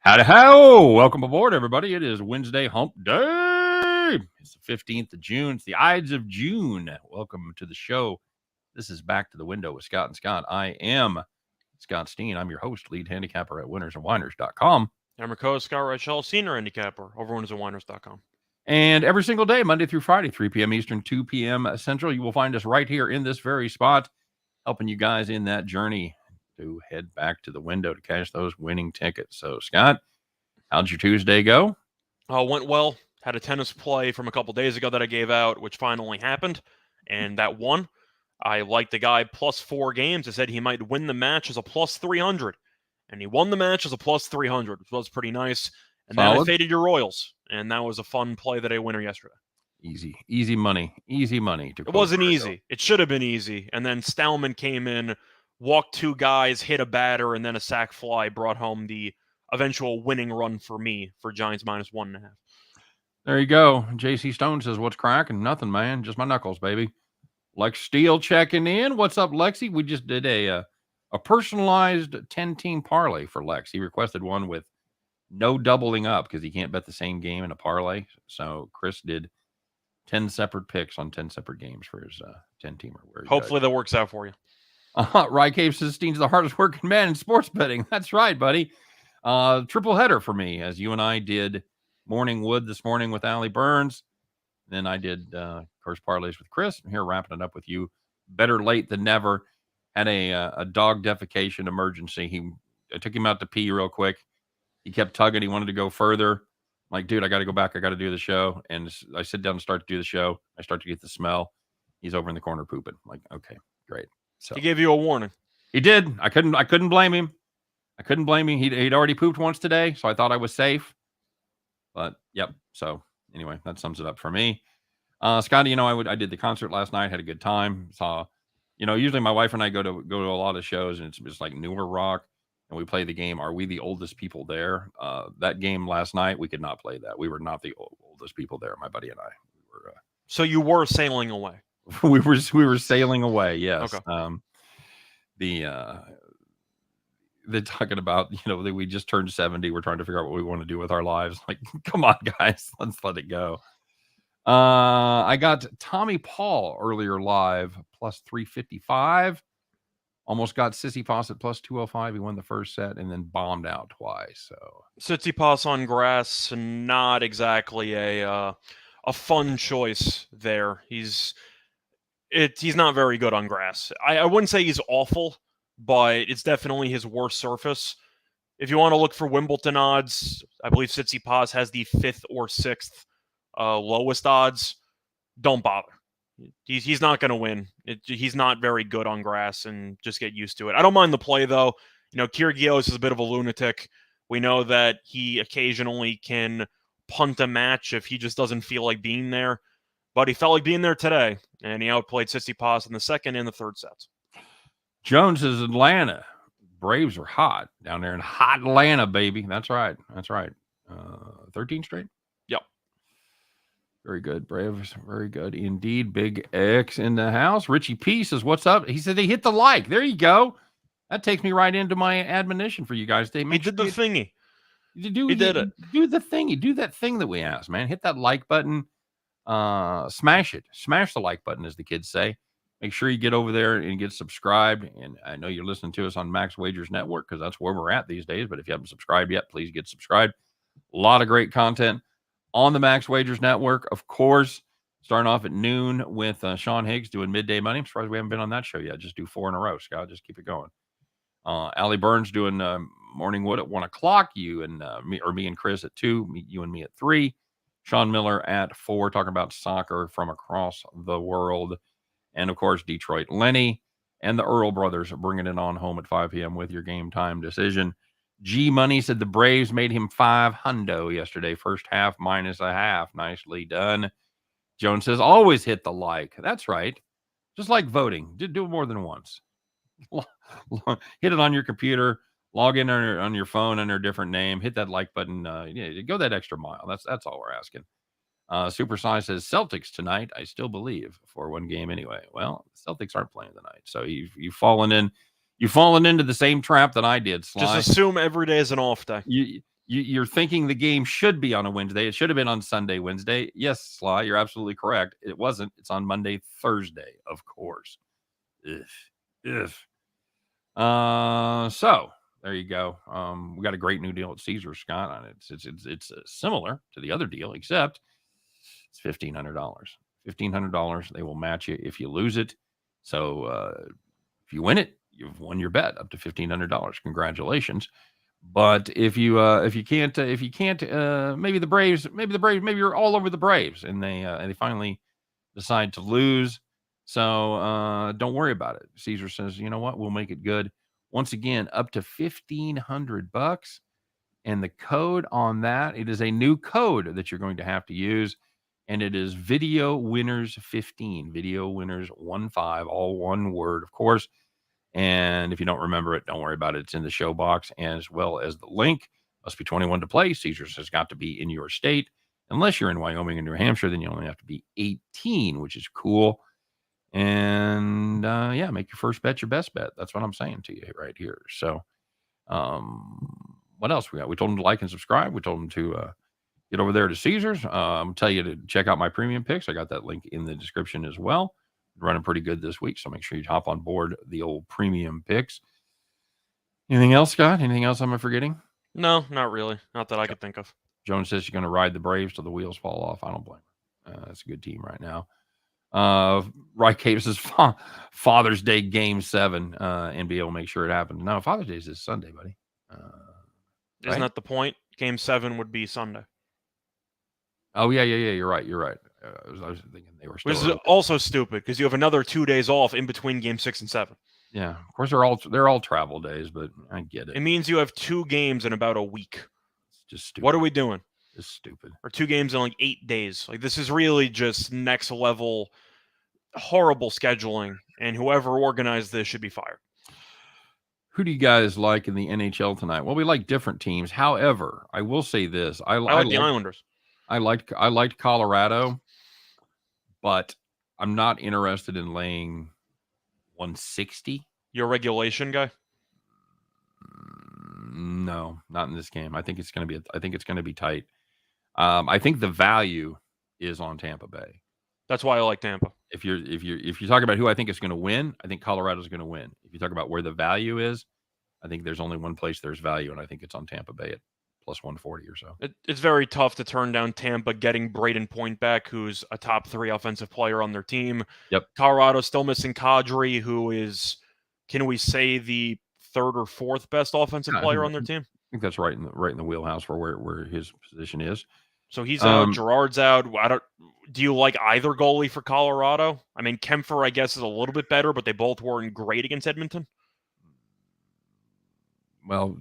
Howdy ho! Welcome aboard, everybody. It is Wednesday Hump Day. It's the 15th of June. It's the Ides of June. Welcome to the show. This is Back to the Window with Scott and Scott. I am Scott Steen. I'm your host, lead handicapper at WHINERS. I'm your co-host, Scott Reichel, senior handicapper over WHINERS.com. And every single day, Monday through Friday, 3 p.m. Eastern, 2 p.m. Central, you will find us right here in this very spot, helping you guys in that journey to head back to the window to cash those winning tickets. So, Scott, how'd your Tuesday go? Went well. Had a tennis play from a couple days ago that I gave out, which finally happened, and that won. I liked the guy plus 4 games. I said he might win the match as a plus 300, and he won the match as a plus 300, which was pretty nice. And Solid. then I faded your Royals, and that was a fun play that I winner yesterday. Easy money. It wasn't easy. It should have been easy. And then Stallman came in, walked 2 guys, hit a batter, and then a sac fly brought home the eventual winning run for me for Giants minus 1.5. There you go. JC Stone says, what's cracking? Nothing, man. Just my knuckles, baby. Lex Steele checking in. What's up, Lexi? We just did a personalized 10-team parlay for Lex. He requested one with no doubling up because he can't bet the same game in a parlay. So Chris did 10 separate picks on 10 separate games for his 10-teamer. Hopefully that works out for you. Rye Cave says Steen's the hardest working man in sports betting. That's right, buddy. Triple header for me, as you and I did Morning Wood this morning with Allie Burns. Then I did, of course, parlays with Chris. I'm here wrapping it up with you. Better late than never. Had a dog defecation emergency. I took him out to pee real quick. He kept tugging. He wanted to go further. I'm like, dude, I got to go back. I got to do the show. And I sit down and start to do the show. I start to get the smell. He's over in the corner pooping. I'm like, okay, great. So he gave you a warning. He did. I couldn't blame him. He'd already pooped once today, so I thought I was safe. But yep. So anyway, that sums it up for me. Scotty, I did the concert last night. Had a good time. Usually my wife and I go to a lot of shows, and it's just like newer rock, and we play the game. Are we the oldest people there? That game last night, we could not play that. We were not the oldest people there. My buddy and I. So you were sailing away. we were sailing away. Yes. Okay. They're talking about, that we just turned 70. We're trying to figure out what we want to do with our lives. Like, come on, guys, let's let it go. I got Tommy Paul earlier live plus 355. Almost got Tsitsipas at plus 205. He won the first set and then bombed out twice. So Tsitsipas on grass, not exactly a fun choice there. He's not very good on grass. I wouldn't say he's awful, but it's definitely his worst surface. If you want to look for Wimbledon odds, I believe Tsitsipas has the 5th or 6th lowest odds. Don't bother. He's not going to win. He's not very good on grass, and just get used to it. I don't mind the play, though. Kyrgios is a bit of a lunatic. We know that he occasionally can punt a match if he just doesn't feel like being there. But he felt like being there today, and he outplayed Tsitsipas in the second and the third sets. Jones is Atlanta. Braves are hot down there in hot Atlanta, baby. That's right. 13 straight? Yep. Very good. Braves, very good indeed. Big X in the house. Richie P says, what's up? He said they hit the like. There you go. That takes me right into my admonition for you guys. He did the thingy. He did it. Do the thingy. Do that thing that we asked, man. Hit that like button. Smash it. Smash the like button, as the kids say. Make sure you get over there and get subscribed. And I know you're listening to us on Max Wagers Network because that's where we're at these days. But if you haven't subscribed yet, please get subscribed. A lot of great content on the Max Wagers Network. Of course, starting off at noon with Sean Higgs doing Midday Money. I'm surprised we haven't been on that show yet. Just do 4 in a row, Scott. Just keep it going. Allie Burns doing Morning Wood at 1 o'clock. You and me and Chris at 2. You and me at 3. Sean Miller at 4, talking about soccer from across the world. And, of course, Detroit Lenny and the Earl brothers are bringing it on home at 5 p.m. with your game time decision. G Money said the Braves made him $500 yesterday. First half minus a half. Nicely done. Jones says, always hit the like. That's right. Just like voting. Do it more than once. Hit it on your computer. Log in on your phone under a different name. Hit that like button. Go that extra mile. That's all we're asking. Super Size says Celtics tonight. I still believe for one game anyway. Well, the Celtics aren't playing tonight, so you've fallen into the same trap that I did. Sly. Just assume every day is an off day. You're thinking the game should be on a Wednesday. It should have been on Sunday, Wednesday. Yes, Sly, you're absolutely correct. It wasn't. It's on Monday, Thursday, of course. If. So there you go. We got a great new deal at Caesar, Scott. On it. It's similar to the other deal, except it's $1,500. $1,500. They will match you if you lose it. So if you win it, you've won your bet up to $1,500. Congratulations. But if you can't, maybe the Braves, maybe you're all over the Braves, and they finally decide to lose. So don't worry about it. Caesar says, you know what? We'll make it good. Once again, up to $1,500. And the code on that, it is a new code that you're going to have to use. And it is Video Winners 15. Video Winners 15, all one word, of course. And if you don't remember it, don't worry about it. It's in the show box, as well as the link. Must be 21 to play. Caesars has got to be in your state. Unless you're in Wyoming and New Hampshire, then you only have to be 18, which is cool. And yeah, make your first bet your best bet. That's what I'm saying to you right here. So what else we got? We told them to like and subscribe. We told them to get over there to Caesars. I'm tell you to check out my premium picks. I got that link in the description as well. Running pretty good this week, so make sure you hop on board the old premium picks. Anything else, Scott? Anything else I'm forgetting? No, not really. Not that I could think of. Jones says she's going to ride the Braves till the wheels fall off. I don't blame her. That's a good team right now. Right Cave says Father's Day Game 7. NBA will make sure it happens. No, Father's Day is this Sunday, buddy. Isn't that the point? Game 7 would be Sunday. Oh, yeah. You're right. I was thinking they were still. Which is also stupid because you have another 2 days off in between Game 6 and 7. Yeah, of course they're all travel days, but I get it. It means you have 2 games in about a week. It's just stupid. What are we doing? It's stupid. Or 2 games in like 8 days. Like this is really just next level horrible scheduling, and whoever organized this should be fired. Who do you guys like in the NHL tonight? Well, we like different teams. However, I will say this: I like the Islanders. I liked Colorado, but I'm not interested in laying 160. You're a regulation guy? No, not in this game. I think it's going to be tight. I think the value is on Tampa Bay. That's why I like Tampa. If you're talking about who I think is going to win, I think Colorado's going to win. If you talk about where the value is, I think there's only one place there's value, and I think it's on Tampa Bay at plus 140 or so. It's very tough to turn down Tampa getting Braden Point back, who's a top 3 offensive player on their team. Yep. Colorado's still missing Kadri, who is, can we say, the 3rd or 4th best offensive player on their team? I think that's right in the wheelhouse for where his position is. So he's out. Girard's out. Do you like either goalie for Colorado? I mean, Kempfer, I guess, is a little bit better, but they both weren't great against Edmonton. Well,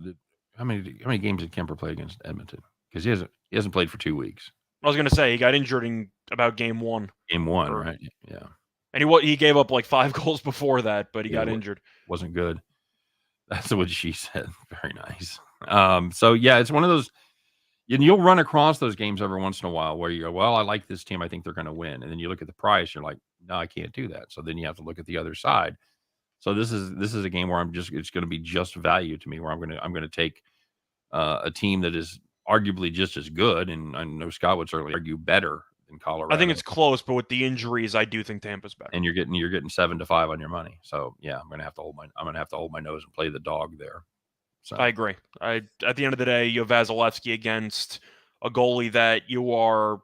how many games did Kemper play against Edmonton? Because he hasn't played for 2 weeks. I was going to say he got injured in about game 1. Game 1, right? Yeah. And he gave up like 5 goals before that, but he got injured. Wasn't good. That's what she said. Very nice. So yeah, it's one of those. And you'll run across those games every once in a while where you go, well, I like this team. I think they're going to win. And then you look at the price. You're like, no, I can't do that. So then you have to look at the other side. So this is a game where it's going to be just value to me, where I'm going to take a team that is arguably just as good. And I know Scott would certainly argue better than Colorado. I think it's close, but with the injuries, I do think Tampa's better. And you're getting 7-5 on your money. So yeah, I'm going to have to hold my nose and play the dog there. So. I agree. At the end of the day, you have Vasilevsky against a goalie that you are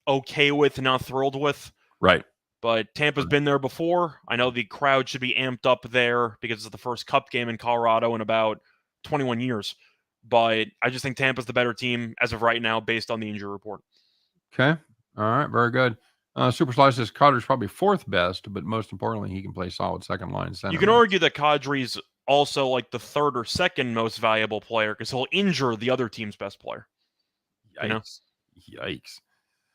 okay with, not thrilled with. Right. But Tampa's been there before. I know the crowd should be amped up there because it's the first Cup game in Colorado in about 21 years. But I just think Tampa's the better team as of right now based on the injury report. Okay. All right. Very good. Super Slice says Kadri's probably 4th best, but most importantly, he can play solid second line center. You can argue that Kadri's also like the 3rd or 2nd most valuable player because he'll injure the other team's best player. Yikes.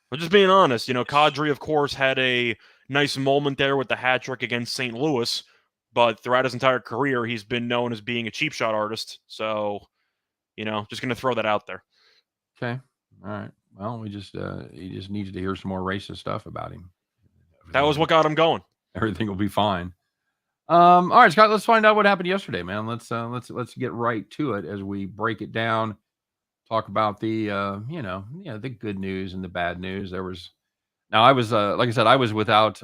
But just being honest, Kadri, of course, had a nice moment there with the hat trick against St. Louis, but throughout his entire career, he's been known as being a cheap shot artist. So, just going to throw that out there. Okay. All right. Well, he just needed to hear some more racist stuff about him. That was what got him going. Everything will be fine. All right, Scott, let's find out what happened yesterday, man. Let's get right to it as we break it down. talk about the the good news and the bad news. There was now I was like I said, I was without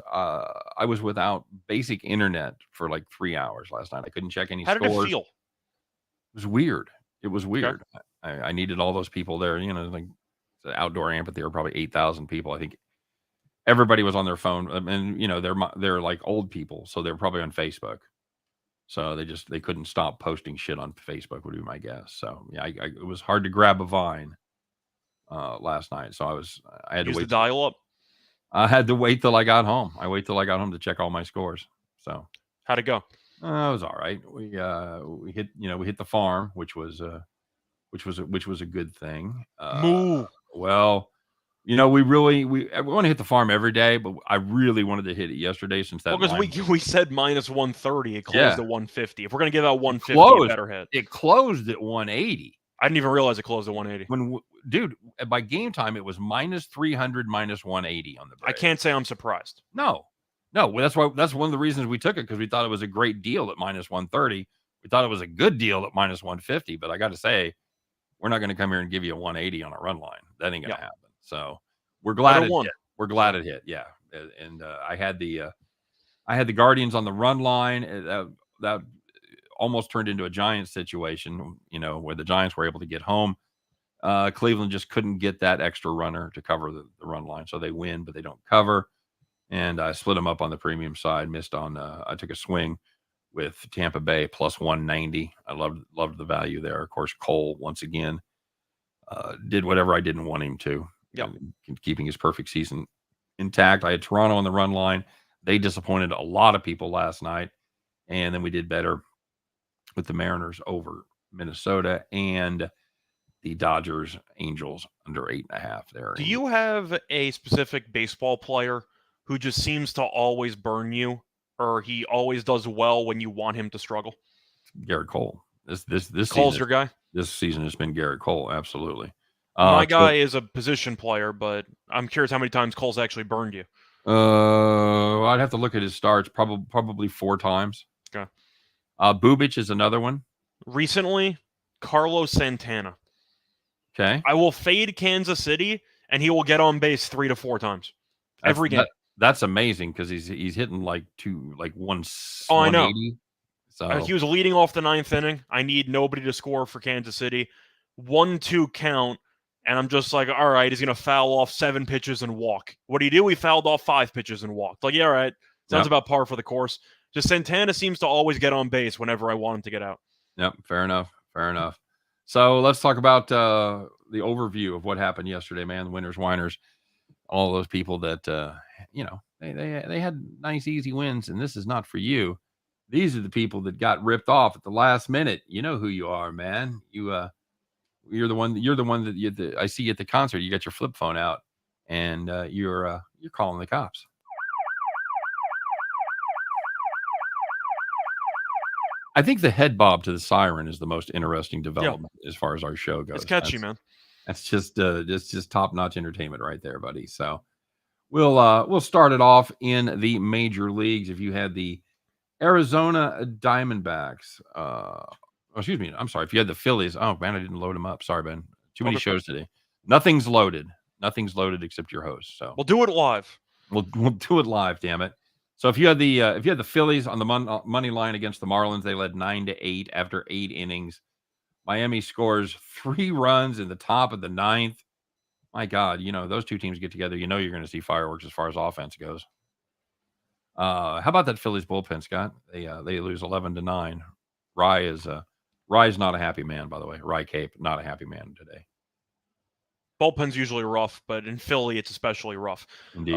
basic internet for like 3 hours last night. I couldn't check any How did it scores. feel? It was weird. It was Okay. weird. I needed all those people there. Like the outdoor amphitheater, probably 8,000 people. I think everybody was on their phone, and they're like old people, so they're probably on Facebook. So they couldn't stop posting shit on Facebook, would be my guess. So yeah, it was hard to grab a vine last night. So I had to Use the wait. dial up. I had to wait till I got home. I wait till I got home to check all my scores. So How'd it go? it was all right. We hit the farm, which was a good thing. Moo. Well, we want to hit the farm every day, but I really wanted to hit it yesterday since that Well, line. because we said minus 130, it closed Yeah. at 150. If we're gonna give out 150, Closed. it better hit. It closed at 180. I didn't even realize it closed at 180. Dude, by game time it was minus 300, minus 180 on the break. I can't say I'm surprised. No. Well, that's one of the reasons we took it, because we thought it was a great deal at minus 130. We thought it was a good deal at minus 150, but I got to say, we're not going to come here and give you a 180 on a run line. That ain't going to happen. So we're glad it hit. We're glad it hit. Yeah. And I had the Guardians on the run line. That almost turned into a Giants situation, where the Giants were able to get home. Cleveland just couldn't get that extra runner to cover the run line. So they win, but they don't cover. And I split them up on the premium side, missed on, I took a swing with Tampa Bay plus 190. I loved the value there. Of course, Cole, once again, did whatever I didn't want him to. Yep. Keeping his perfect season intact. I had Toronto on the run line. They disappointed a lot of people last night. And then we did better with the Mariners over Minnesota and the Dodgers Angels under 8.5 there. Do you have a specific baseball player who just seems to always burn you, or he always does well when you want him to struggle? Garrett Cole. This Cole's season, your guy? This season has been Garrett Cole, absolutely. My guy is a position player, but I'm curious how many times Cole's actually burned you. I'd have to look at his starts, probably 4 times. Okay. Bubic is another one. Recently, Carlos Santana. Okay. I will fade Kansas City, and he will get on base 3 to 4 times every game. That's amazing, because he's hitting like 180. Oh, I know. So he was leading off the 9th inning. I need nobody to score for Kansas City. 1-2 count, and I'm just like, all right, he's going to foul off 7 pitches and walk. What do you do? He fouled off 5 pitches and walked. Like, yeah, all right. Sounds about par for the course. Just Santana seems to always get on base whenever I want him to get out. Yep, fair enough. So let's talk about the overview of what happened yesterday, man. The winners, whiners, all those people that they had nice, easy wins, and this is not for you. These are the people that got ripped off at the last minute. You know who you are, man. You're the one that I see at the concert. You got your flip phone out, and you're calling the cops. I think the head bob to the siren is the most interesting development as far as our show goes. It's catchy, man. That's just top-notch entertainment right there, buddy. So we'll start it off in the major leagues. If you had the Arizona Diamondbacks, excuse me, I'm sorry. If you had the Phillies, oh man, I didn't load them up. Sorry, Ben. Too many shows today. Nothing's loaded except your host. So we'll do it live. We'll do it live. Damn it. So if you had the Phillies on the money line against the Marlins, they led 9-8 after 8 innings. Miami scores 3 runs in the top of the 9th. My God, those two teams get together, you're going to see fireworks as far as offense goes. How about that Phillies bullpen, Scott? They lose 11-9. Rye's not a happy man, by the way. Rye Cape, not a happy man today. Bullpen's usually rough, but in Philly, it's especially rough. Indeed.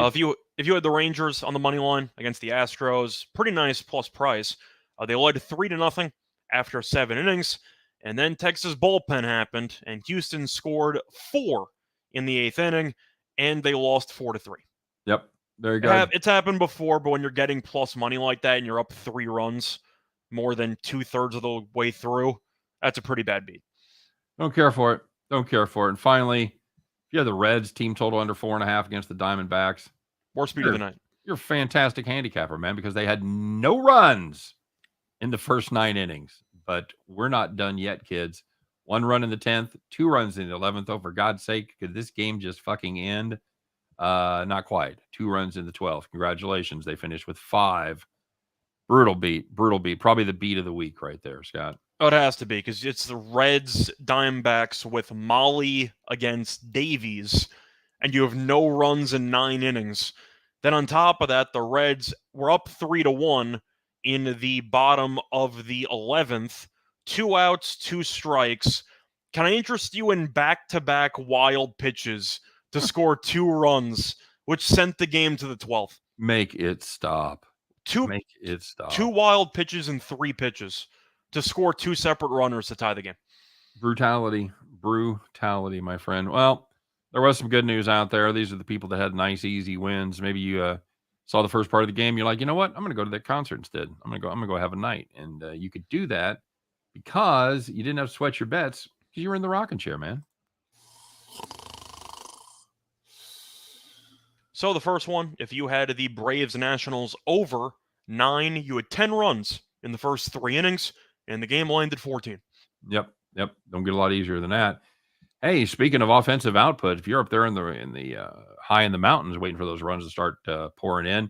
If you had the Rangers on the money line against the Astros, pretty nice plus price. They led 3-0 after 7 innings, and then Texas bullpen happened, and Houston scored 4 in the 8th inning, and they lost 4-3. Yep, very good. It's happened before, but when you're getting plus money like that and you're up 3 runs more than 2/3 of the way through, that's a pretty bad beat. Don't care for it. And finally, if you have the Reds team total under 4.5 against the Diamondbacks, worst beat of the night. You're a fantastic handicapper, man, because they had no runs in the first 9 innings. But we're not done yet, kids. 1 run in the 10th, 2 runs in the 11th. Oh, for God's sake, could this game just fucking end? Not quite. 2 runs in the 12th. Congratulations. They finished with 5. Brutal beat. Probably the beat of the week right there, Scott. Oh, it has to be, because it's the Reds Diamondbacks with Molly against Davies, and you have no runs in 9 innings. Then on top of that, the Reds were up 3-1 in the bottom of the 11th. 2 outs, 2 strikes. Can I interest you in back-to-back wild pitches to score 2 runs, which sent the game to the 12th? Make it stop. 2 wild pitches and 3 pitches to score 2 separate runners to tie the game. Brutality, my friend. Well, there was some good news out there. These are the people that had nice, easy wins. Maybe you saw the first part of the game. You're like, you know what? I'm going to go to that concert instead. I'm going to go have a night. And you could do that because you didn't have to sweat your bets because you were in the rocking chair, man. So the first one, if you had the Braves Nationals over 9, you had 10 runs in the first 3 innings, and the game landed 14. Yep. Don't get a lot easier than that. Hey, speaking of offensive output, if you're up there in the high in the mountains waiting for those runs to start pouring in,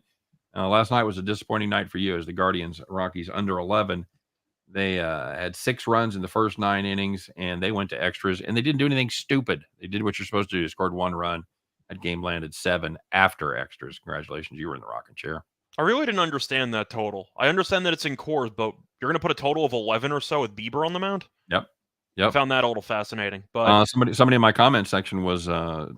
last night was a disappointing night for you as the Guardians Rockies under 11. They had 6 runs in the first 9 innings, and they went to extras, and they didn't do anything stupid. They did what you're supposed to do. They scored 1 run. That game landed 7 after extras. Congratulations, you were in the rocking chair. I really didn't understand that total. I understand that it's in cores, but you're going to put a total of 11 or so with Bieber on the mound? Yep. I found that a little fascinating. But somebody in my comment section was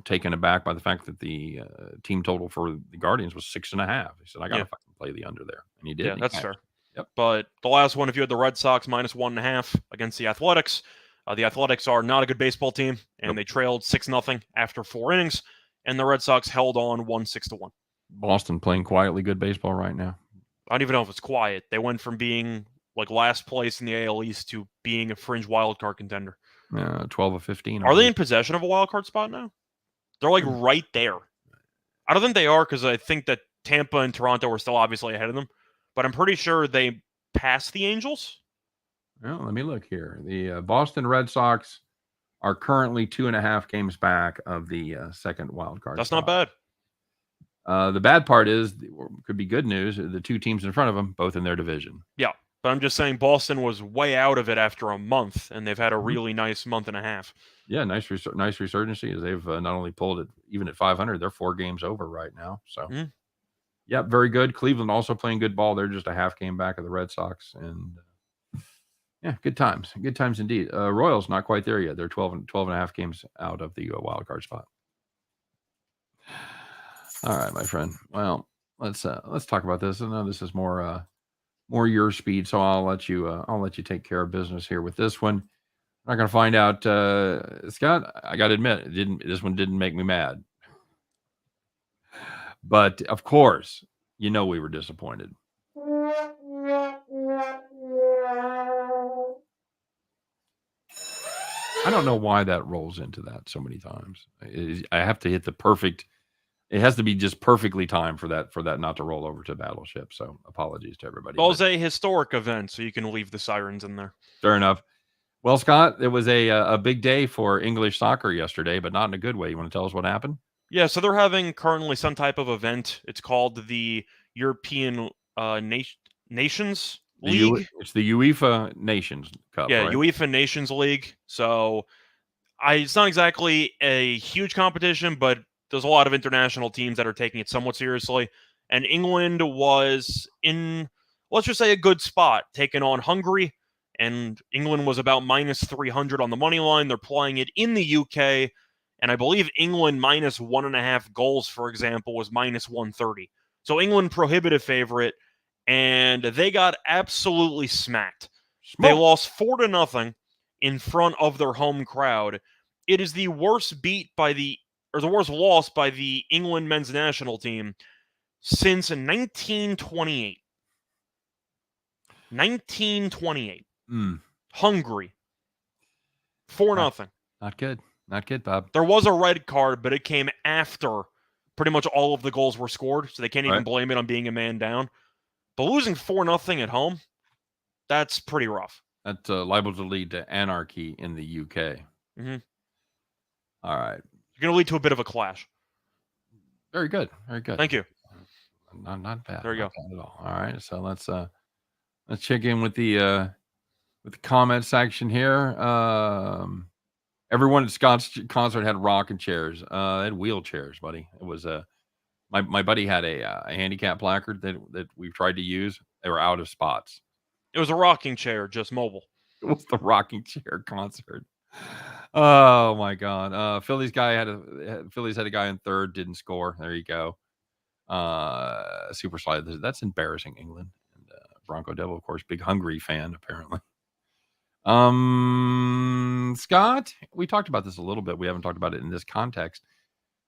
taken aback by the fact that the team total for the Guardians was 6.5. He said, I got to fucking play the under there. And he did. Yeah, that's fair. Yep. But the last one, if you had the Red Sox minus 1.5 against the Athletics, the Athletics are not a good baseball team, and they trailed 6-0 after 4 innings, and the Red Sox held on 6-1. Boston playing quietly good baseball right now. I don't even know if it's quiet. They went from being like last place in the AL East to being a fringe wild card contender. 12 of 15. Are they in possession of a wild card spot now? They're like right there. I don't think they are, because I think that Tampa and Toronto are still obviously ahead of them. But I'm pretty sure they passed the Angels. Well, let me look here. The Boston Red Sox are currently 2.5 games back of the second wild card. That's not bad. The bad part is, could be good news, the 2 teams in front of them, both in their division. Yeah, but I'm just saying Boston was way out of it after a month, and they've had a really nice month and a half. Yeah, nice resurgency as they've not only pulled it even at 500, they're 4 games over right now. So, yeah, very good. Cleveland also playing good ball. They're just a half game back of the Red Sox, and yeah, good times indeed. Royals not quite there yet. They're 12.5 games out of the wild card spot. All right, my friend. Well, let's talk about this. I know this is more your speed, so I'll let you take care of business here with this one. I'm not going to find out, Scott. I got to admit, this one didn't make me mad, but of course, we were disappointed. I don't know why that rolls into that so many times. I have to hit the perfect. It has to be just perfectly timed for that not to roll over to Battleship. So apologies to everybody. Well, it's a historic event, so you can leave the sirens in there. Fair enough. Well, Scott, it was a big day for English soccer yesterday, but not in a good way. You want to tell us what happened? Yeah, so they're having currently some type of event. It's called the European Nations League. It's the UEFA Nations Cup. Yeah, right? UEFA Nations League. So it's not exactly a huge competition, but there's a lot of international teams that are taking it somewhat seriously. And England was in, let's just say, a good spot, taking on Hungary. And England was about minus 300 on the money line. They're playing it in the UK. And I believe England minus 1.5 goals, for example, was minus 130. So England prohibitive favorite. And they got absolutely smacked. They lost 4-0 in front of their home crowd. It is the worst beat the worst loss by the England men's national team since 1928. 1928. Hungary. 4-0. Not good. Not good, Bob. There was a red card, but it came after pretty much all of the goals were scored, so they can't even blame it on being a man down. But losing 4-0 at home, that's pretty rough. That's liable to lead to anarchy in the UK. Mm-hmm. All right. You're going to lead to a bit of a clash. Very good. Very good. Thank you. Not bad. There you Not go. bad at all. All right. So let's check in with the comment section here. Everyone at Scott's concert had rocking chairs. They had wheelchairs, buddy. It was my buddy had a handicap placard that we've tried to use. They were out of spots. It was a rocking chair, just mobile. It was the rocking chair concert. Oh my god. Phillies had a guy in third, didn't score. There you go. Super slide. That's embarrassing, England. And Bronco Devil, of course, big Hungary fan, apparently. Scott, we talked about this a little bit. We haven't talked about it in this context.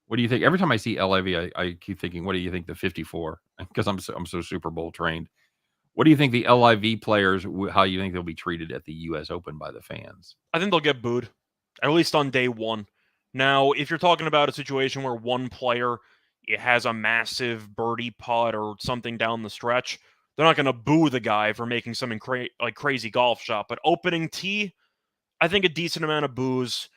What do you think? Every time I see LIV, I keep thinking, what do you think the 54? Because I'm so Super Bowl trained. What do you think the LIV players, how you think they'll be treated at the U.S. Open by the fans? I think they'll get booed, at least on day one. Now, if you're talking about a situation where one player it has a massive birdie putt or something down the stretch, they're not going to boo the guy for making some crazy golf shot. But opening tee, I think a decent amount of boos.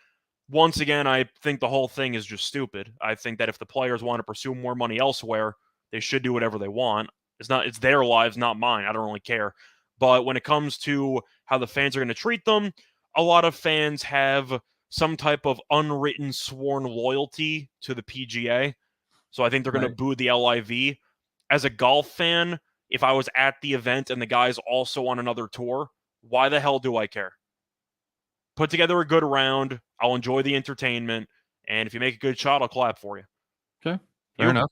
Once again, I think the whole thing is just stupid. I think that if the players want to pursue more money elsewhere, they should do whatever they want. It's their lives, not mine. I don't really care. But when it comes to how the fans are going to treat them, a lot of fans have some type of unwritten sworn loyalty to the PGA. So I think they're going to boo the LIV. As a golf fan, if I was at the event and the guy's also on another tour, why the hell do I care? Put together a good round. I'll enjoy the entertainment. And if you make a good shot, I'll clap for you. Okay. Fair enough.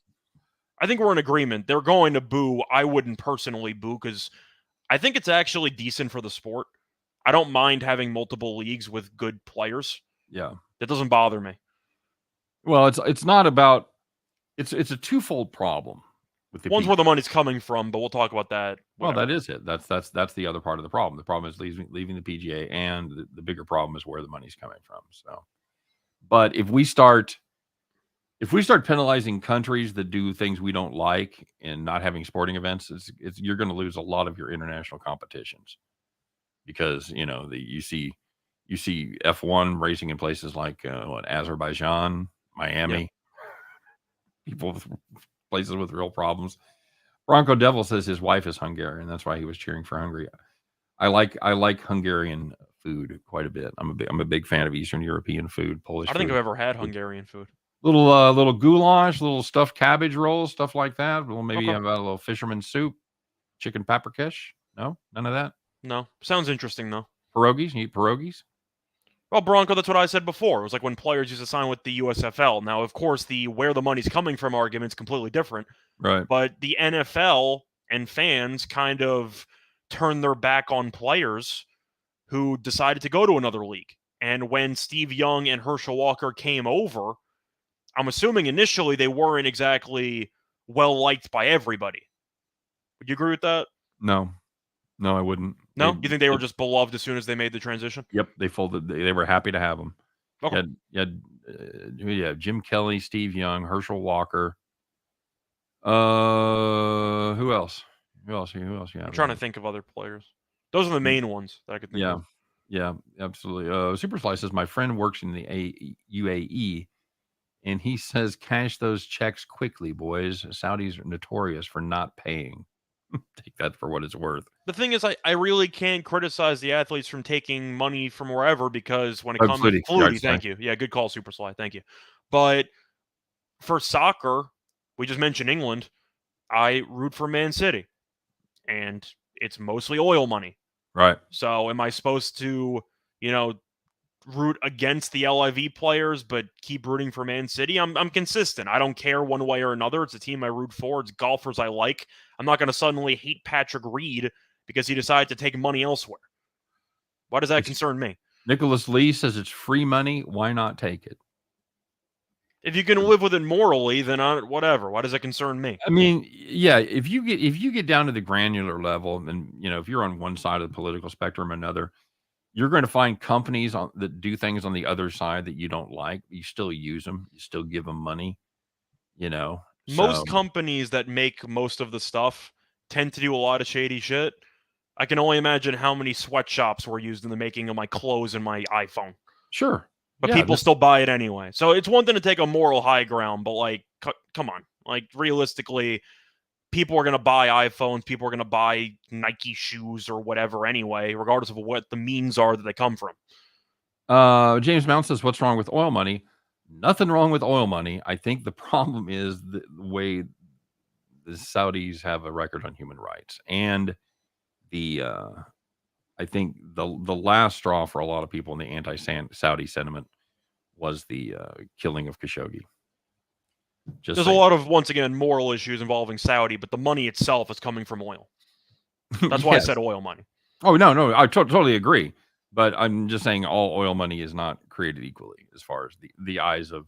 I think we're in agreement. They're going to boo. I wouldn't personally boo because I think it's actually decent for the sport. I don't mind having multiple leagues with good players. Yeah. That doesn't bother me. Well, it's not about it's a twofold problem with the one's where the money's coming from, but we'll talk about that. Well, that is it. That's the other part of the problem. The problem is leaving the PGA, and the bigger problem is where the money's coming from. So, but if we start penalizing countries that do things we don't like and not having sporting events, you're going to lose a lot of your international competitions because you see F1 racing in places like Azerbaijan, Miami, people with places with real problems. Bronco Devil says his wife is Hungarian. That's why he was cheering for Hungary. I like Hungarian food quite a bit. I'm a big fan of Eastern European food, Polish. I don't think I've ever had Hungarian food. Little goulash, little stuffed cabbage rolls, stuff like that. Well, maybe have a little fisherman soup, chicken paprikash. No, none of that. No, sounds interesting though. Pierogies? You eat pierogies? Well, Bronco, that's what I said before. It was like when players used to sign with the USFL. Now, of course, the where the money's coming from argument's completely different. Right. But the NFL and fans kind of turned their back on players who decided to go to another league. And when Steve Young and Herschel Walker came over, I'm assuming initially they weren't exactly well-liked by everybody. Would you agree with that? No, I wouldn't. No? You think they were just beloved as soon as they made the transition? Yep, they folded. They were happy to have them. Okay. You had Jim Kelly, Steve Young, Herschel Walker. Who else? Who else? I'm trying to think of other players. Those are the main ones that I could think of. Yeah, absolutely. Superfly says my friend works in the UAE, and he says cash those checks quickly, boys. Saudis are notorious for not paying. Take that for what it's worth. The thing is, I really can't criticize the athletes from taking money from wherever because when it comes to Flutie, thank you. Yeah, good call, Supersly. Thank you. But for soccer, we just mentioned England. I root for Man City, and it's mostly oil money. Right. So am I supposed to, root against the LIV players, but keep rooting for Man City? I'm consistent. I don't care one way or another. It's a team I root for. It's golfers I like. I'm not going to suddenly hate Patrick Reed because he decided to take money elsewhere. Why does that concern me? Nicholas Lee says it's free money. Why not take it? If you can live with it morally, then whatever. Why does that concern me? I mean, yeah, if you get down to the granular level, and if you're on one side of the political spectrum or another, you're going to find companies that do things on the other side that you don't like. You still use them. You still give them money. Most companies that make most of the stuff tend to do a lot of shady shit. I can only imagine how many sweatshops were used in the making of my clothes and my iPhone. Sure. But people still buy it anyway. So it's one thing to take a moral high ground, but like, come on. Like, realistically, people are going to buy iPhones. People are going to buy Nike shoes or whatever anyway, regardless of what the means are that they come from. James Mount says, what's wrong with oil money? Nothing wrong with oil money. I think the problem is the way the Saudis have a record on human rights. And I think the last straw for a lot of people in the anti-Saudi sentiment was the killing of Khashoggi. There's a lot of, once again, moral issues involving Saudi, but the money itself is coming from oil. That's why I said oil money. Oh, no, I totally agree. But I'm just saying all oil money is not created equally as far as the eyes of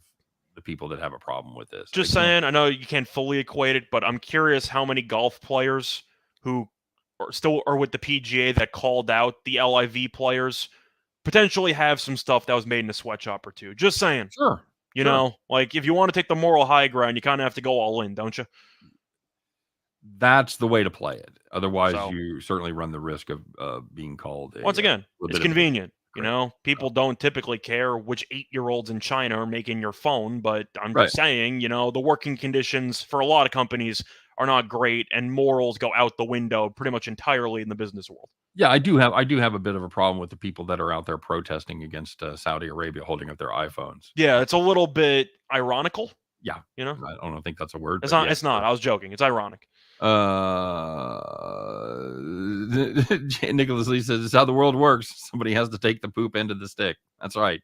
the people that have a problem with this. Just saying, I know you can't fully equate it, but I'm curious how many golf players who still are with the PGA that called out the LIV players potentially have some stuff that was made in a sweatshop or two. Just saying. Sure. You know, like, if you want to take the moral high ground, you kind of have to go all in, don't you? That's the way to play it. Otherwise, you certainly run the risk of being called. Once again, it's convenient. You know, people don't typically care which 8-year-olds in China are making your phone, but I'm just saying, you know, the working conditions for a lot of companies are not great, and morals go out the window pretty much entirely in the business world. Yeah, I do have a bit of a problem with the people that are out there protesting against Saudi Arabia holding up their iPhones. Yeah, it's a little bit ironical. Yeah, you know, I don't think that's a word. It's not. It's not. I was joking. It's ironic. Nicholas Lee says, "It's how the world works. Somebody has to take the poop end of the stick." That's right.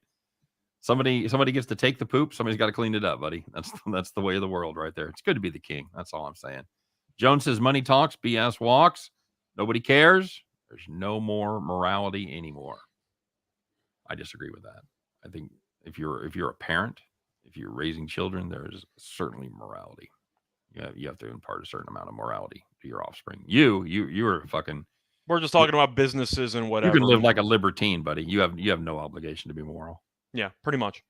Somebody gets to take the poop. Somebody's got to clean it up, buddy. That's the way of the world right there. It's good to be the king. That's all I'm saying. Jones says, "Money talks, BS walks. Nobody cares. There's no more morality anymore." I disagree with that. I think if you're a parent, if you're raising children, there's certainly morality. You have to impart a certain amount of morality to your offspring. You're fucking. We're just talking about businesses and whatever. You can live like a libertine, buddy. You have no obligation to be moral. Yeah, pretty much.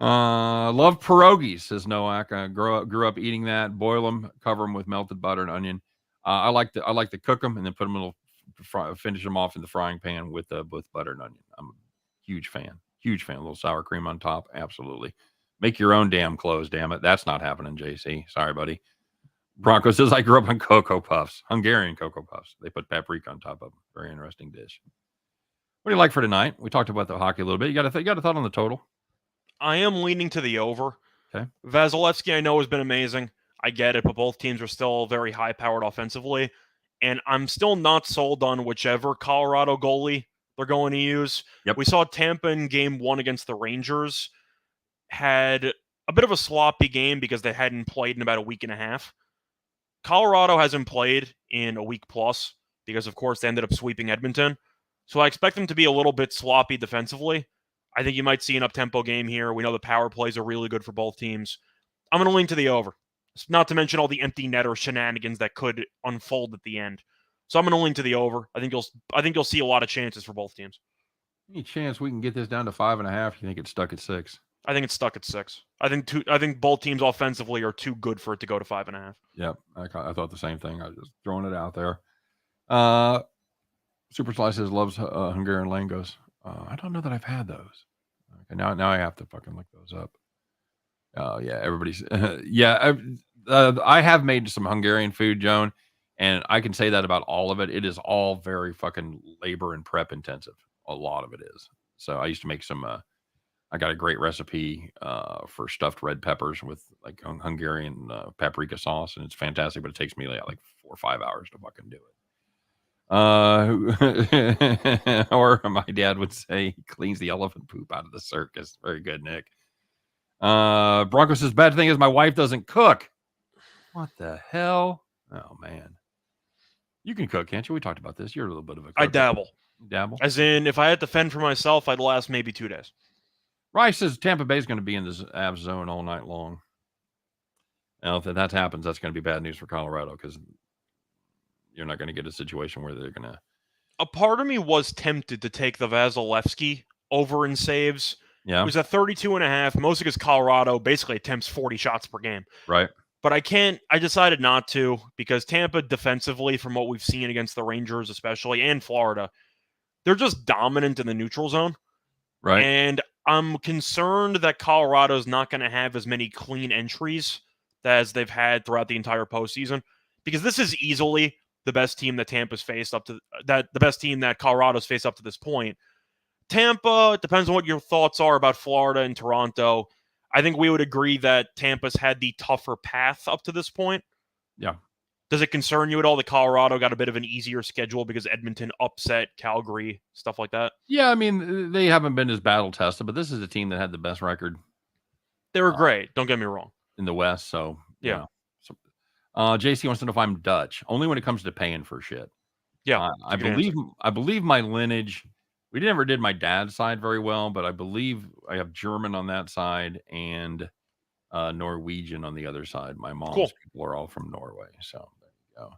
Love pierogies, says Noak. I grew up eating that. Boil them, cover them with melted butter and onion. I like to cook them and then put them in finish them off in the frying pan with butter and onion. I'm a huge fan. A little sour cream on top, absolutely. Make your own damn clothes, damn it. That's not happening, JC. Sorry, buddy. Bronco says, I grew up on Cocoa Puffs, Hungarian Cocoa Puffs. They put paprika on top of them. Very interesting dish. What do you like for tonight? We talked about the hockey a little bit. You got a thought on the total? I am leaning to the over. Okay. Vasilevsky, I know, has been amazing. I get it, but both teams are still very high-powered offensively. And I'm still not sold on whichever Colorado goalie they're going to use. Yep. We saw Tampa in Game 1 against the Rangers had a bit of a sloppy game because they hadn't played in about a week and a half. Colorado hasn't played in a week plus because, of course, they ended up sweeping Edmonton. So I expect them to be a little bit sloppy defensively. I think you might see an up-tempo game here. We know the power plays are really good for both teams. I'm going to lean to the over. Not to mention all the empty netter shenanigans that could unfold at the end. So I'm going to lean to the over. I think you'll see a lot of chances for both teams. Any chance we can get this down to 5.5? You think it's stuck at 6? I think it's stuck at 6. I think both teams offensively are too good for it to go to 5.5. Yep, I thought the same thing. I was just throwing it out there. Super Slices loves Hungarian langos. I don't know that I've had those. Okay, now I have to fucking look those up. Oh yeah, everybody's I have made some Hungarian food, Joan, and I can say that about all of it. It is all very fucking labor and prep intensive. A lot of it is. So I used to make some. I got a great recipe for stuffed red peppers with like Hungarian paprika sauce, and it's fantastic. But it takes me like 4 or 5 hours to fucking do it. Or my dad would say he cleans the elephant poop out of the circus. Very good, Nick. Bronco says, bad thing is my wife doesn't cook. What the hell? Oh, man. You can cook, can't you? We talked about this. You're a little bit of a cook. I dabble. Dabble? As in, if I had to fend for myself, I'd last maybe 2 days. Rice says Tampa Bay is going to be in this Avs zone all night long. Now, if that happens, that's going to be bad news for Colorado because you're not going to get a situation where they're going to... A part of me was tempted to take the Vasilevsky over in saves. Yeah. It was at 32.5, mostly because Colorado basically attempts 40 shots per game. Right. But I decided not to because Tampa defensively, from what we've seen against the Rangers especially, and Florida, they're just dominant in the neutral zone. Right. And I'm concerned that Colorado's not going to have as many clean entries as they've had throughout the entire postseason, because this is easily the best team that Tampa's faced up to the best team that Colorado's faced up to this point. Tampa, it depends on what your thoughts are about Florida and Toronto. I think we would agree that Tampa's had the tougher path up to this point. Yeah. Does it concern you at all that Colorado got a bit of an easier schedule because Edmonton upset Calgary, stuff like that? Yeah, I mean, they haven't been as battle tested, but this is a team that had the best record. They were great. Don't get me wrong. In the West, so yeah. So, JC wants to know if I'm Dutch. Only when it comes to paying for shit. Yeah, I believe my lineage. We never did my dad's side very well, but I believe I have German on that side and Norwegian on the other side. My mom's people are all from Norway, so there you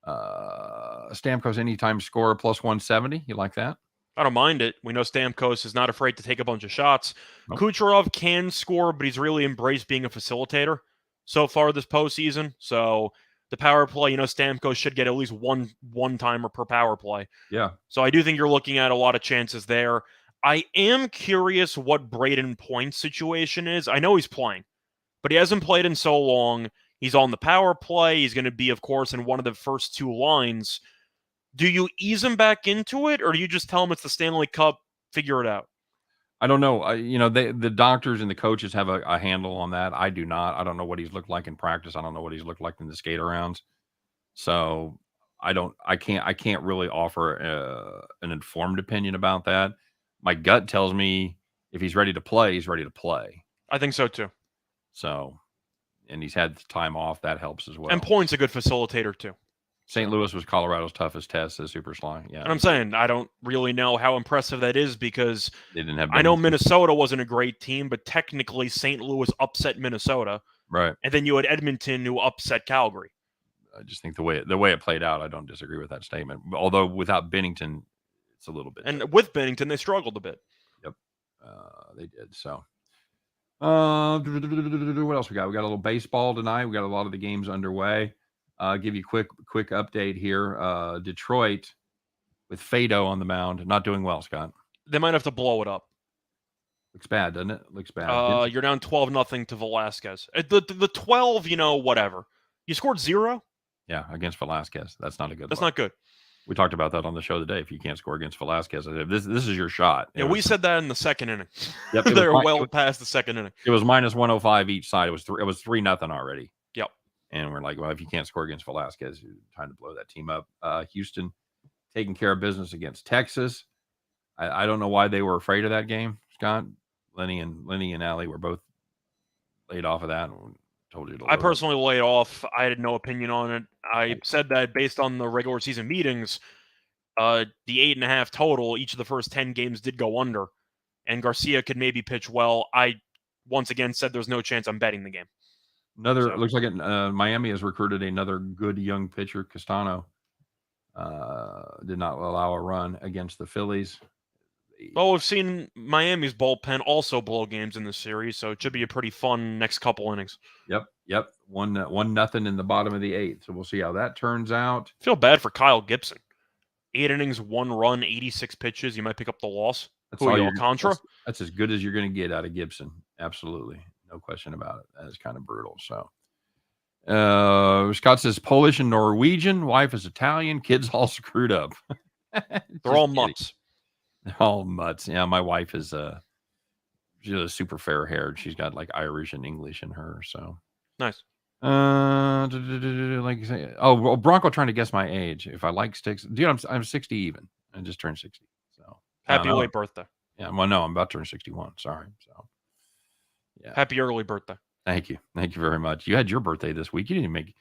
go. Stamkos anytime scorer plus 170. You like that? I don't mind it. We know Stamkos is not afraid to take a bunch of shots. Nope. Kucherov can score, but he's really embraced being a facilitator so far this postseason. So the power play, Stamkos should get at least one timer per power play. Yeah. So I do think you're looking at a lot of chances there. I am curious what Braden Point's situation is. I know he's playing, but he hasn't played in so long. He's on the power play. He's going to be, of course, in one of the first two lines. Do you ease him back into it, or do you just tell him it's the Stanley Cup, figure it out? I don't know. The doctors and the coaches have a handle on that. I do not. I don't know what he's looked like in practice. I don't know what he's looked like in the skate arounds. So I can't really offer an informed opinion about that. My gut tells me if he's ready to play, he's ready to play. I think so too. So, and he's had time off. That helps as well. And Point's a good facilitator too. St. Louis was Colorado's toughest test, says Super Sly. Yeah. And I'm saying I don't really know how impressive that is because they didn't have. I know Minnesota wasn't a great team, but technically St. Louis upset Minnesota. Right. And then you had Edmonton who upset Calgary. I just think the way it played out, I don't disagree with that statement. Although without Binnington, it's a little bit. And with Binnington, they struggled a bit. Yep. They did. So what else we got? We got a little baseball tonight. We got a lot of the games underway. Give you a quick update here. Detroit with Fado on the mound, not doing well, Scott. They might have to blow it up. Looks bad, doesn't it? Looks bad. You're down 12-0 to Velasquez. The 12, whatever. You scored 0? Yeah, against Velasquez. That's not a good. That's not good. We talked about that on the show today. If you can't score against Velasquez, this is your shot. Yeah, we said that in the second inning. Yep, they're well past the second inning. It was minus 105 each side. It was 3-0 already. Yep. And we're like, well, if you can't score against Velasquez, you're trying to blow that team up. Houston taking care of business against Texas. I don't know why they were afraid of that game, Scott. Lenny and Allie were both laid off of that. And told you to. I personally laid off. I had no opinion on it. I said that based on the regular season meetings, the 8.5 total, each of the first 10 games did go under, and Garcia could maybe pitch well. I once again said there's no chance I'm betting the game. Looks like Miami has recruited another good young pitcher, Castano. Did not allow a run against the Phillies. Well, we've seen Miami's bullpen also blow games in this series, so it should be a pretty fun next couple innings. Yep. 1-0 in the bottom of the 8th. So we'll see how that turns out. Feel bad for Kyle Gibson. 8 innings, 1 run, 86 pitches. You might pick up the loss. That's all Alcantara. That's as good as you're going to get out of Gibson. Absolutely. No question about it. That is kind of brutal. So Scott says Polish and Norwegian. Wife is Italian. Kids all screwed up. They're all mutts. They're all mutts. Yeah, my wife is she's super fair haired. She's got like Irish and English in her. So nice. Like you say, Bronco trying to guess my age. If I like sticks, dude, I'm 60 even. I just turned 60. So happy late birthday. Yeah, well, no, I'm about to turn 61. Sorry. So yeah, happy early birthday. Thank you very much. You had your birthday this week. You didn't make.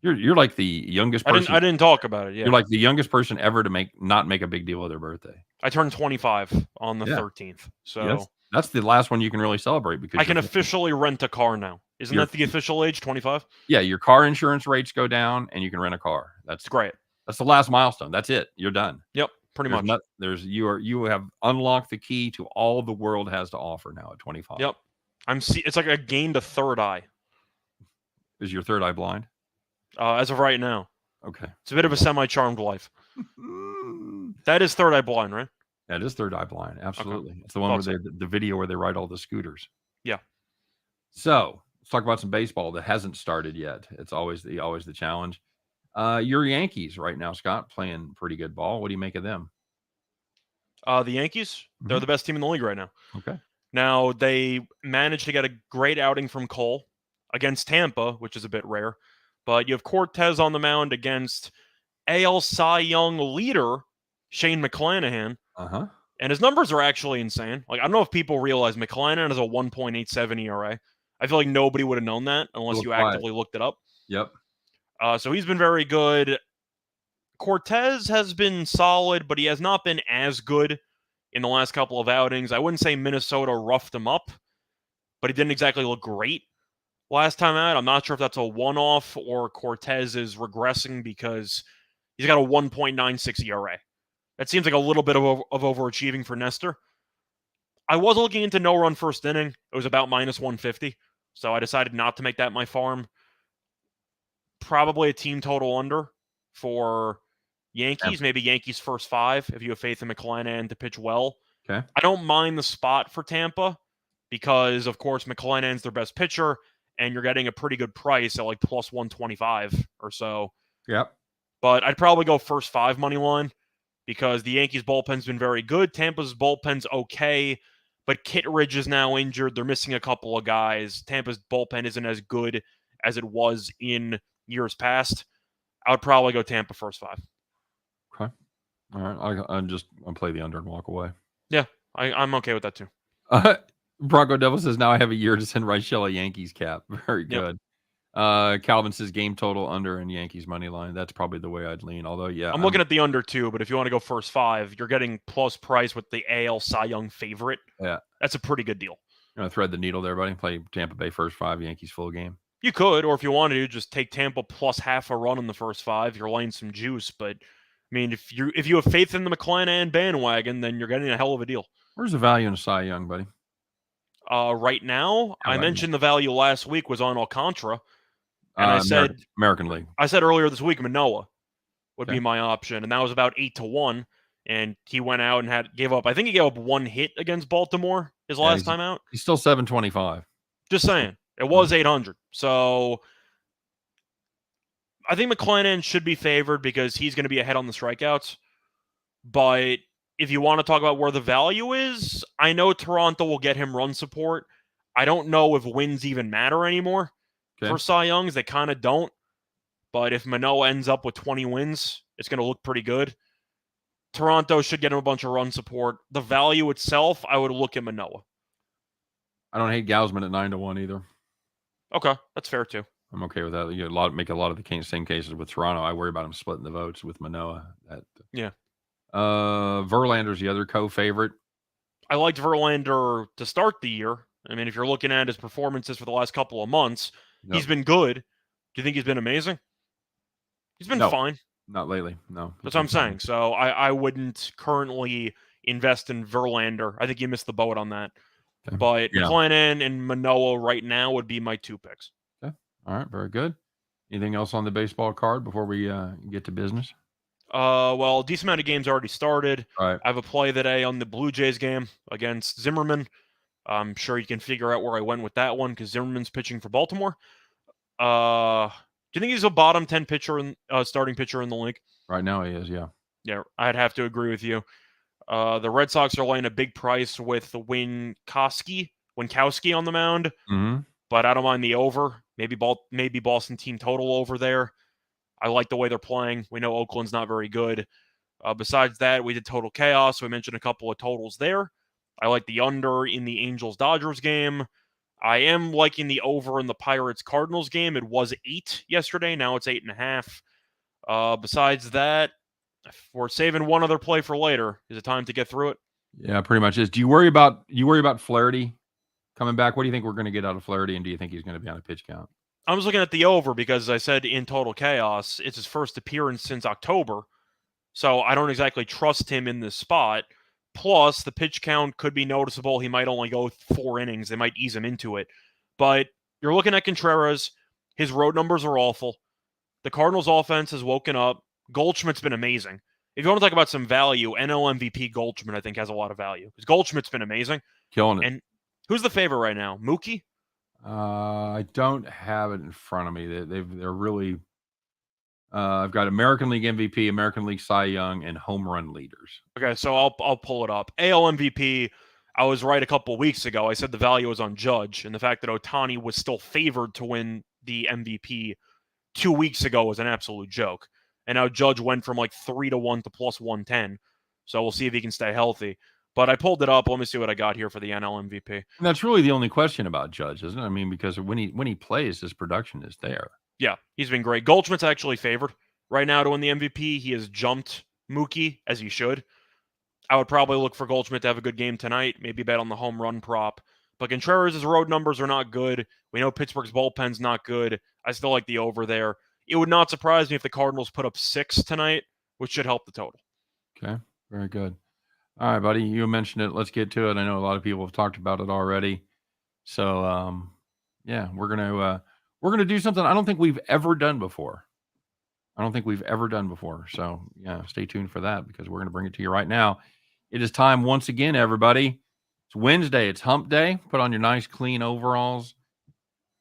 You're like the youngest person. I didn't talk about it. Yeah, you're like the youngest person ever to not make a big deal of their birthday. I turned 25 on the 13th. So that's the last one you can really celebrate because I can officially rent a car now. Isn't that the official age, 25? Yeah, your car insurance rates go down and you can rent a car. That's great. That's the last milestone. That's it. You're done. Yep, pretty much. You have unlocked the key to all the world has to offer now at 25. Yep. It's like I gained a third eye. Is your third eye blind? As of right now. Okay. It's a bit of a semi-charmed life. That is third eye blind, right? That is third eye blind. Absolutely. Okay. It's the one where the video where they ride all the scooters. Yeah. So let's talk about some baseball that hasn't started yet. It's always the challenge. Your Yankees right now, Scott, playing pretty good ball. What do you make of them? The Yankees, they're the best team in the league right now. Okay. Now, they managed to get a great outing from Cole against Tampa, which is a bit rare. But you have Cortez on the mound against AL Cy Young leader Shane McClanahan. Uh-huh. And his numbers are actually insane. Like, I don't know if people realize McClanahan has a 1.87 ERA. I feel like nobody would have known that unless you actively looked it up. Yep. So he's been very good. Cortez has been solid, but he has not been as good in the last couple of outings. I wouldn't say Minnesota roughed him up, but he didn't exactly look great last time out. I'm not sure if that's a one-off or Cortez is regressing because he's got a 1.96 ERA. That seems like a little bit of overachieving for Nestor. I was looking into no-run first inning. It was about minus 150, so I decided not to make that my farm. Probably a team total under for Yankees, maybe Yankees first 5 if you have faith in McClanahan to pitch well. Okay. I don't mind the spot for Tampa because, of course, McClanahan's their best pitcher, and you're getting a pretty good price at like plus 125 or so. Yep. But I'd probably go first 5 money line because the Yankees' bullpen's been very good. Tampa's bullpen's okay, but Kittredge is now injured. They're missing a couple of guys. Tampa's bullpen isn't as good as it was in years past. I would probably go Tampa first 5. Okay. All right. I'll play the under and walk away. Yeah, I'm okay with that too. Bronco Devil says, now I have a year to send Reichel a Yankees cap. Very good. Yep. Calvin says game total under and Yankees money line. That's probably the way I'd lean. Although, yeah. I'm looking at the under too, but if you want to go first 5, you're getting plus price with the AL Cy Young favorite. Yeah. That's a pretty good deal. You want to thread the needle there, buddy? Play Tampa Bay first 5, Yankees full game. You could, or if you wanted to, just take Tampa plus half a run in the first 5. You're laying some juice, but I mean, if you have faith in the McClanahan bandwagon, then you're getting a hell of a deal. Where's the value in a Cy Young, buddy? Right now, I mentioned the value last week was on Alcantara, and I said American League. I said earlier this week Manoah would be my option, and that was about 8-1. And he went out and gave up. I think he gave up 1 hit against Baltimore his last time out. He's still 725. Just saying, it was 800. So I think McClanahan should be favored because he's going to be ahead on the strikeouts. But if you want to talk about where the value is, I know Toronto will get him run support. I don't know if wins even matter anymore for Cy Youngs. They kind of don't. But if Manoah ends up with 20 wins, it's going to look pretty good. Toronto should get him a bunch of run support. The value itself, I would look at Manoah. I don't hate Gausman at 9-1 either. Okay, that's fair too. I'm okay with that. You make a lot of the same cases with Toronto. I worry about him splitting the votes with Manoah. Yeah. Verlander's the other co-favorite. I liked Verlander to start the year. I mean, if you're looking at his performances for the last couple of months, he's been good. Do you think he's been amazing? He's been fine. Not lately, no. That's what I'm saying. So I wouldn't currently invest in Verlander. I think you missed the boat on that. Okay. But McClanahan and Manoah right now would be my 2 picks. Okay. All right, very good. Anything else on the baseball card before we get to business? Well, a decent amount of games already started. Right. I have a play today on the Blue Jays game against Zimmerman. I'm sure you can figure out where I went with that one because Zimmerman's pitching for Baltimore. Do you think he's a bottom 10 pitcher starting pitcher in the league? Right now he is, yeah. Yeah, I'd have to agree with you. The Red Sox are laying a big price with Winkowski on the mound, but I don't mind the over. Maybe Boston team total over there. I like the way they're playing. We know Oakland's not very good. Besides that, we did Total Chaos. So we mentioned a couple of totals there. I like the under in the Angels-Dodgers game. I am liking the over in the Pirates-Cardinals game. It was 8 yesterday. Now it's 8.5. Besides that, we're saving one other play for later. Is it time to get through it? Yeah, pretty much is. Do you worry about Flaherty coming back? What do you think we're going to get out of Flaherty, and do you think he's going to be on a pitch count? I was looking at the over because I said in Total Chaos, it's his first appearance since October. So I don't exactly trust him in this spot. Plus, the pitch count could be noticeable. He might only go 4 innings. They might ease him into it. But you're looking at Contreras. His road numbers are awful. The Cardinals' offense has woken up. Goldschmidt's been amazing. If you want to talk about some value, NL MVP Goldschmidt, I think, has a lot of value. Because Goldschmidt's been amazing. Killing it. And who's the favorite right now? Mookie? I don't have it in front of me. They're really. I've got American League MVP, American League Cy Young, and home run leaders. Okay, so I'll pull it up. AL MVP, I was right a couple of weeks ago. I said the value was on Judge, and the fact that Ohtani was still favored to win the MVP 2 weeks ago was an absolute joke. And now Judge went from like 3-1 to plus 110. So we'll see if he can stay healthy. But I pulled it up. Let me see what I got here for the NL MVP. And that's really the only question about Judge, isn't it? I mean, because when he plays, his production is there. Yeah, he's been great. Goldschmidt's actually favored right now to win the MVP. He has jumped Mookie, as he should. I would probably look for Goldschmidt to have a good game tonight, maybe bet on the home run prop. But Contreras' road numbers are not good. We know Pittsburgh's bullpen's not good. I still like the over there. It would not surprise me if the Cardinals put up 6 tonight, which should help the total. Okay, very good. All right, buddy, you mentioned it. Let's get to it. I know a lot of people have talked about it already. So, yeah, we're gonna do something I don't think we've ever done before. So, yeah, stay tuned for that because we're gonna bring it to you right now. It is time once again, everybody. It's Wednesday. It's Hump Day. Put on your nice, clean overalls.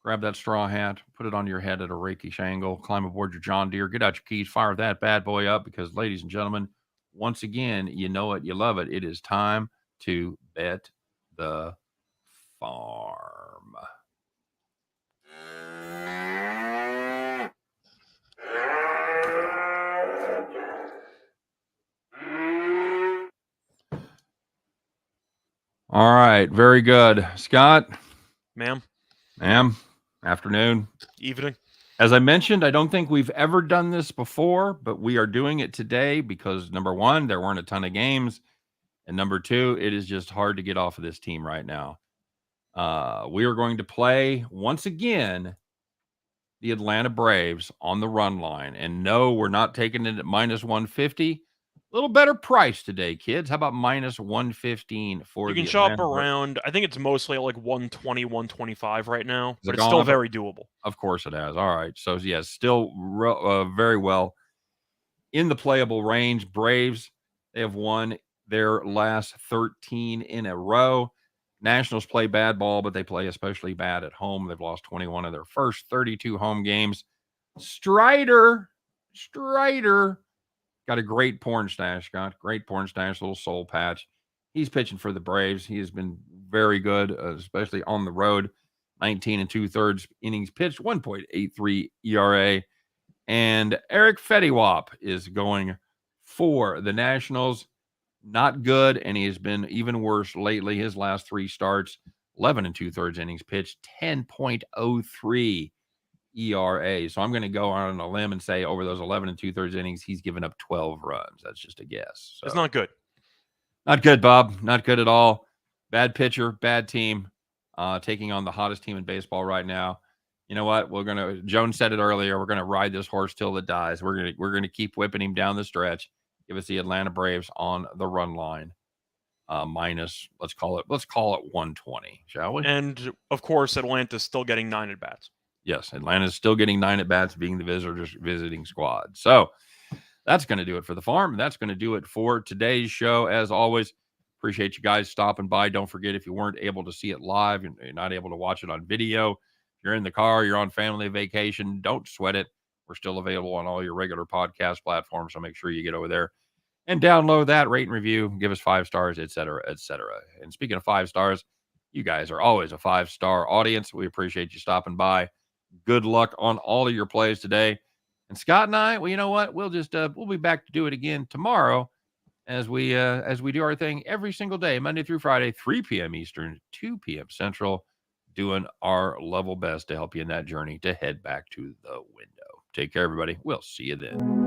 Grab that straw hat. Put it on your head at a rakish angle. Climb aboard your John Deere. Get out your keys. Fire that bad boy up because, ladies and gentlemen, once again, you know it, you love it. It is time to bet the farm. All right, very good. Scott? Ma'am? Afternoon. Evening. As I mentioned, I don't think we've ever done this before, but we are doing it today because, number one, there weren't a ton of games, and number two, it is just hard to get off of this team right now. We are going to play, once again, the Atlanta Braves on the run line. And no, we're not taking it at minus 150. A little better price today, kids. How about minus 115 for you the can shop Atlanta around, I think it's mostly at like 120, 125 right now, but it's gone still up? very doable. Of course it has. All right. So, yes, still very well in the playable range. Braves, they have won their last 13 in a row. Nationals play bad ball, but they play especially bad at home. They've lost 21 of their first 32 home games. Strider got a great porn stash, Scott. Great porn stash, little soul patch. He's pitching for the Braves. He has been very good, especially on the road. 19 2/3 innings pitched, 1.83 ERA. And Eric Fettiwap is going for the Nationals. Not good, and he has been even worse lately. His last 3 starts, 11 2/3 innings pitched, 10.03 ERA. So I'm going to go on a limb and say over those 11 2/3 innings, he's given up 12 runs. That's just a guess. So, it's not good. Not good, Bob. Not good at all. Bad pitcher, bad team, taking on the hottest team in baseball right now. You know what? Jones said it earlier. We're gonna ride this horse till it dies. We're gonna keep whipping him down the stretch. Give us the Atlanta Braves on the run line. Minus, let's call it 120, shall we? And of course, Atlanta's still getting 9 at bats. Yes, Atlanta's still getting 9 at bats, being the visiting squad. So that's going to do it for the farm. That's going to do it for today's show. As always, appreciate you guys stopping by. Don't forget, if you weren't able to see it live, you're not able to watch it on video, you're in the car, you're on family vacation, don't sweat it. We're still available on all your regular podcast platforms, so make sure you get over there and download that, rate and review, give us 5 stars, et cetera, et cetera. And speaking of 5 stars, you guys are always a 5-star audience. We appreciate you stopping by. Good luck on all of your plays today. And Scott and I, well, you know what? We'll be back to do it again tomorrow as we do our thing every single day, Monday through Friday, 3 p.m. Eastern, 2 p.m. Central, doing our level best to help you in that journey to head back to the window. Take care, everybody. We'll see you then.